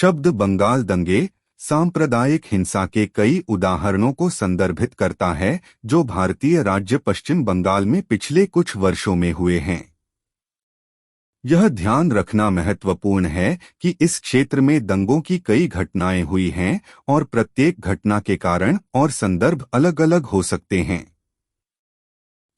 शब्द बंगाल दंगे सांप्रदायिक हिंसा के कई उदाहरणों को संदर्भित करता है जो भारतीय राज्य पश्चिम बंगाल में पिछले कुछ वर्षों में हुए हैं। यह ध्यान रखना महत्वपूर्ण है कि इस क्षेत्र में दंगों की कई घटनाएं हुई हैं और प्रत्येक घटना के कारण और संदर्भ अलग-अलग हो सकते हैं।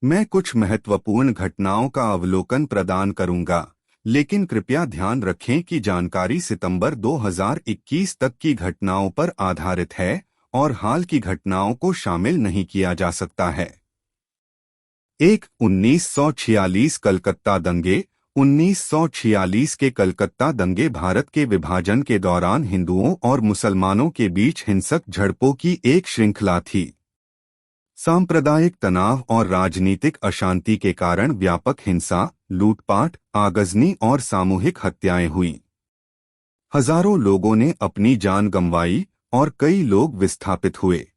मैं कुछ महत्वपूर्ण घटनाओं का अवलोकन प्रदान करूंगा, लेकिन कृपया ध्यान रखें कि जानकारी सितंबर 2021 तक की घटनाओं पर आधारित है और हाल की घटनाओं को शामिल नहीं किया जा सकता है। 1946 कलकत्ता दंगे। 1946 के कलकत्ता दंगे भारत के विभाजन के दौरान हिंदुओं और मुसलमानों के बीच हिंसक झड़पों की एक श्रृंखला थी। सांप्रदायिक तनाव और राजनीतिक अशांति के कारण व्यापक हिंसा, लूटपाट, आगजनी और सामूहिक हत्याएं हुईं। हजारों लोगों ने अपनी जान गंवाई और कई लोग विस्थापित हुए।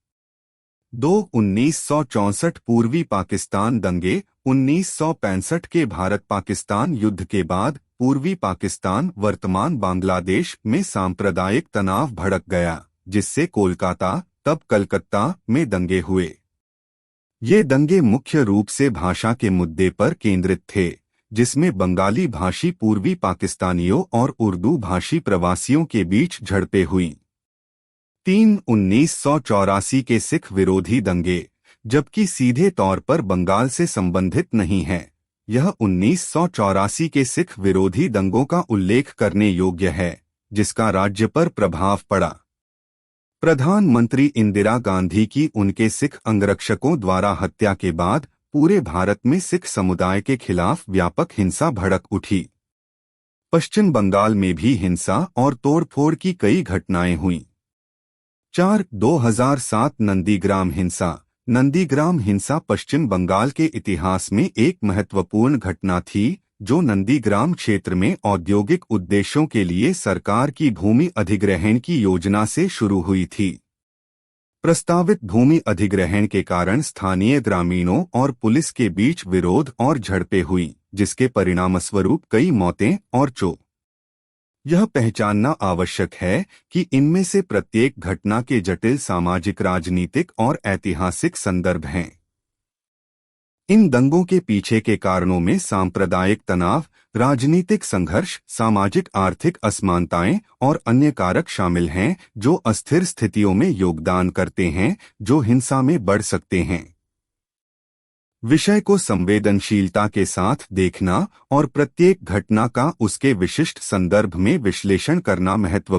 1964 पूर्वी पाकिस्तान दंगे। 1965 के भारत-पाकिस्तान युद्ध के बाद पूर्वी पाकिस्तान वर्तमान बांग्लादेश में सांप्रदायिक तनाव भड़क गया, जिससे कोलकाता तब कलकत्ता में दंगे हुए। ये दंगे मुख्य रूप से भाषा के मुद्दे पर केंद्रित थे, जिसमें बंगाली भाषी पूर्वी पाकिस्तानियों और उर्दू भाषी प्रवासियों के बीच झड़पें हुईं। 1984 के सिख विरोधी दंगे, जबकि सीधे तौर पर बंगाल से संबंधित नहीं है, यह 1984 के सिख विरोधी दंगों का उल्लेख करने योग्य है, जिसका राज्य पर प्रभाव पड़ा। प्रधानमंत्री इंदिरा गांधी की उनके सिख अंगरक्षकों द्वारा हत्या के बाद पूरे भारत में सिख समुदाय के खिलाफ व्यापक हिंसा भड़क उठी। पश्चिम बंगाल में भी हिंसा और तोड़फोड़ की कई घटनाएं हुईं। 2007 नंदीग्राम हिंसा। नंदीग्राम हिंसा पश्चिम बंगाल के इतिहास में एक महत्वपूर्ण घटना थी, जो नंदीग्राम क्षेत्र में औद्योगिक उद्देश्यों के लिए सरकार की भूमि अधिग्रहण की योजना से शुरू हुई थी। प्रस्तावित भूमि अधिग्रहण के कारण स्थानीय ग्रामीणों और पुलिस के बीच विरोध और झड़पें हुई, जिसके परिणामस्वरूप कई मौतें और यह पहचानना आवश्यक है कि इनमें से प्रत्येक घटना के जटिल सामाजिक, राजनीतिक और ऐतिहासिक संदर्भ हैं। इन दंगों के पीछे के कारणों में सांप्रदायिक तनाव, राजनीतिक संघर्ष, सामाजिक आर्थिक असमानताएं और अन्य कारक शामिल हैं जो अस्थिर स्थितियों में योगदान करते हैं, जो हिंसा में बढ़ सकते हैं। विषय को संवेदनशीलता के साथ देखना और प्रत्येक घटना का उसके विशिष्ट संदर्भ में विश्लेषण करना महत्वपूर्ण